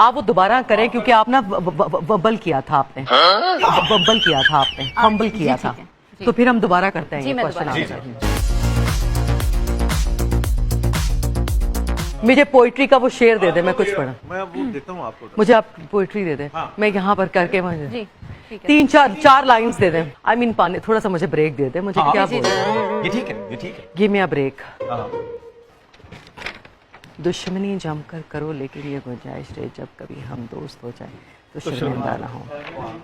आप वो दोबारा करें क्योंकि आप ना बबल किया था आपने, बबल किया था आपने, फंबल किया था, तो फिर हम दोबारा करते हैं ये क्वेश्चन। मुझे पोइट्री का वो शेर दे दे, मैं कुछ पढ़ा। मैं वो देता हूँ आपको। मुझे आप पोइट्री दे दे, मैं यहाँ पर करके मुझे जी, 3-4 lines they they. I mean पानी, थोड़ा सा मुझे ब्रेक दे दे, मुझे क्या बोल रहे हैं। ये ठीक है, ये ठीक है। Give me a break. दुश्मनी जमकर करो लेकिन ये गुंजाइश रहे जब कभी हम दोस्त हो जाए तो शर्मिंदा ना हो।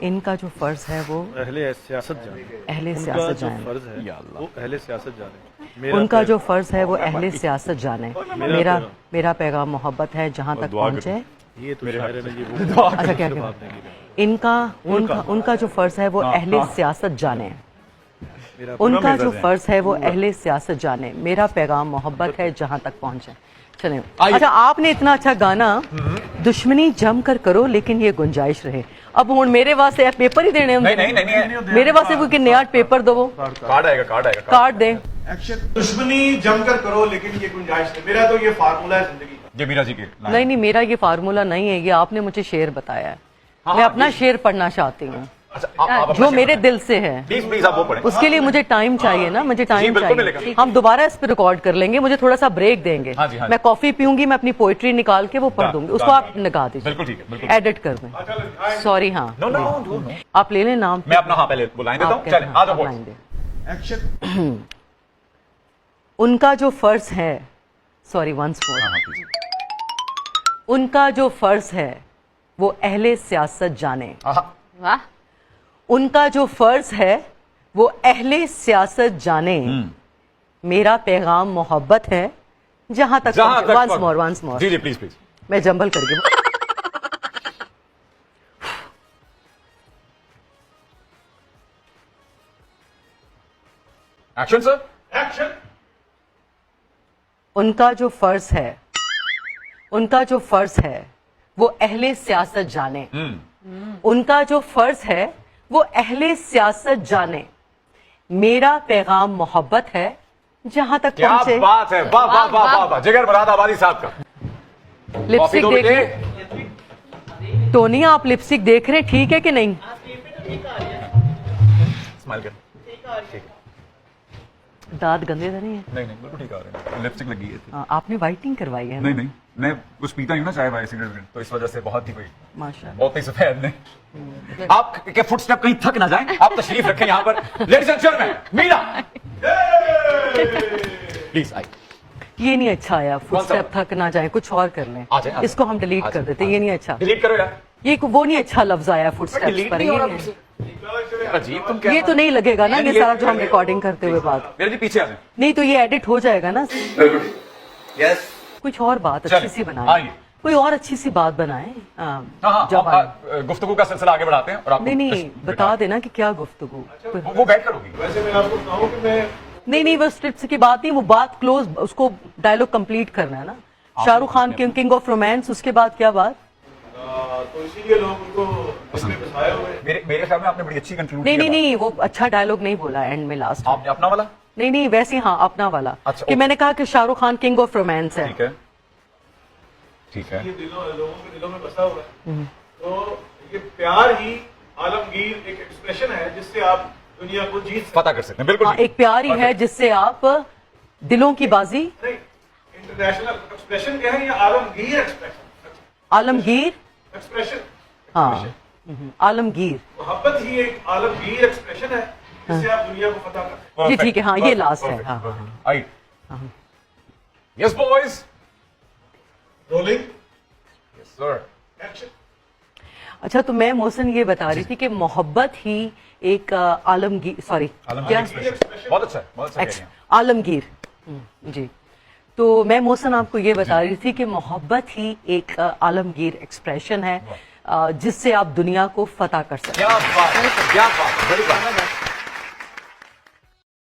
इनका जो फर्ज है वो अहले सियासत जाने, अहले सियासत जाने, फर्ज है वो अहले सियासत जाने। उनका जो फर्ज है वो अहले सियासत जाने। मेरा पैगाम मोहब्बत है जहाँ तक पहुँचे। ये तो शायर है ना जी, वो अच्छा क्या क्या उनका जो फर्ज है वो अहले सियासत जाने। उनका जो फर्ज है वो अहले सियासत जाने। मेरा पैगाम मोहब्बत है जहाँ तक पहुँचे। चले। अच्छा, आपने इतना अच्छा गाना दुश्मनी जम कर करो लेकिन ये गुंजाइश रहे। अब हुण मेरे वास्ते पेपर ही देने नहीं, मेरे वास्ते कोई नया पेपर दो, कार्ड आएगा कार्ड दे। एक्शन। दुश्मनी जमकर करो लेकिन ये गुंजाइश है। मेरा तो ये फार्मूला है जिंदगी का। ये मीरा जी के नहीं, मेरा ये फार्मूला नहीं है, ये आपने मुझे शेर बताया है। मैं अपना शेर पढ़ना चाहती हूँ जो मेरे दिल से है। प्लीज आप वो पढ़ें। उसके लिए मुझे टाइम चाहिए ना, मुझे टाइम चाहिए। हम दोबारा इस पे रिकॉर्ड कर लेंगे, मुझे थोड़ा सा ब्रेक देंगे। मैं कॉफी पीऊंगी, मैं अपनी पोइट्री निकाल के वो पढ़ दूंगी, उसको आप निकाल दीजिए। बिल्कुल ठीक है, बिल्कुल एडिट कर दें। सॉरी। हाँ, आप ले लें नाम। मैं अपना पहले बुलाएं देता हूं। चलें, आ जाओ। एक्शन। उनका जो फर्ज है, सॉरी वंस मोर, उनका जो फर्ज है वो अहले सियासत जाने। वाह। उनका जो फर्ज है वो अहले सियासत जाने। मेरा पैगाम मोहब्बत है जहां तक वंस मोर। जी प्लीज। मैं जंबल करके एक्शन सर, एक्शन। उनका जो फर्ज है वो अहले सियासत जाने। उनका जो फर्ज है वो अहले सियासत जाने। मेरा पैगाम मोहब्बत है जहां तक पहुंचे। क्या बात है, वाह वाह वाह वाह। जिगर मुराद आबादी साहब का लिपस्टिक देख रहे टोनी, आप लिपस्टिक देख रहे हैं, ठीक है कि नहीं? स्माइल कर। दांत गंदे तो नहीं है? नहीं बिल्कुल ठीक आ रहे हैं। लिपस्टिक लगी है। आपने वाइटनिंग करवाई है? नहीं, मैं कुछ पीता हूँ ना चाय वाय सिगरेट, तो इस वजह से बहुत ही कोई माशाल्लाह बहुत ही सफेद नहीं। आप के फुटस्टेप कहीं थक ना जाएं, आप तशरीफ रखें यहाँ पर। Ladies and gentleman, Meera please आई। ये नहीं अच्छा आया, फुटस्टेप थक ना जाए, कुछ और कर लें। इसको हम डिलीट कर देते, ये नहीं अच्छा। डिलीट करो यार, ये वो नहीं अच्छा लफ्ज आया फुटस्टेप्स पर। अजीब तुम क्या, ये तो नहीं लगेगा ना, ये सारा जो हम रिकॉर्डिंग करते हुए बात। मेरे जी पीछे आ जाए। नहीं तो ये एडिट हो जाएगा ना। यस, कुछ और बात अच्छी सी बनाए, कोई और अच्छी सी बात बनाए। गुफ्तगू का सिलसिला आगे बढ़ाते हैं। और आप नहीं बता देना कि क्या गुफ्तगू। वो बैठ कर होगी। वैसे मैं आपको बताऊं कि मैं नहीं वो स्ट्रिप्स की बात नहीं, वो बात क्लोज, उसको डायलॉग कंप्लीट करना है ना। Shahrukh Khan king of romance, उसके बाद क्या बात? तो इसीलिए लोग उनको इसमें फंसाए हुए। मेरे ख्याल में आपने बड़ी अच्छी कंक्लूड किया। नहीं वो अच्छा डायलॉग नहीं बोला एंड में, लास्ट आपने अपना वाला। नहीं वैसे हाँ अपना वाला। अच्छा, कि मैंने कहा कि Shahrukh Khan king of romance है। ठीक है। ये लोगों के दिलों में बसा हुआ है। तो ये प्यार ही आलमगीर एक एक्सप्रेशन है जिससे आप दुनिया को जीत पता कर सकते हैं। बिल्कुल एक प्यार ही है जिससे आप दिलों की बाजी। नहीं, इंटरनेशनल एक्सप्रेशन क्या है, या आलमगीर एक्सप्रेशन? आलमगीर एक्सप्रेशन। हाँ, आलमगीर। मोहब्बत ही एक आलमगीर एक्सप्रेशन है जिससे आप दुनिया को फतह करते हैं। ठीक है, हाँ ये लास्ट है। हाँ yes boys, rolling. Yes sir, action. अच्छा, तो मैं मोहसिन ये बता रही थी कि मोहब्बत ही एक आलमगीर, सॉरी क्या, बहुत अच्छा है, आलमगीर जी। तो मैं मोहसिन आपको ये बता रही थी कि मोहब्बत ही एक आलमगीर एक्सप्रेशन है जिससे आप दुनिया को फतह कर सकते हैं। क्या बात, क्या बात, बड़ी बात।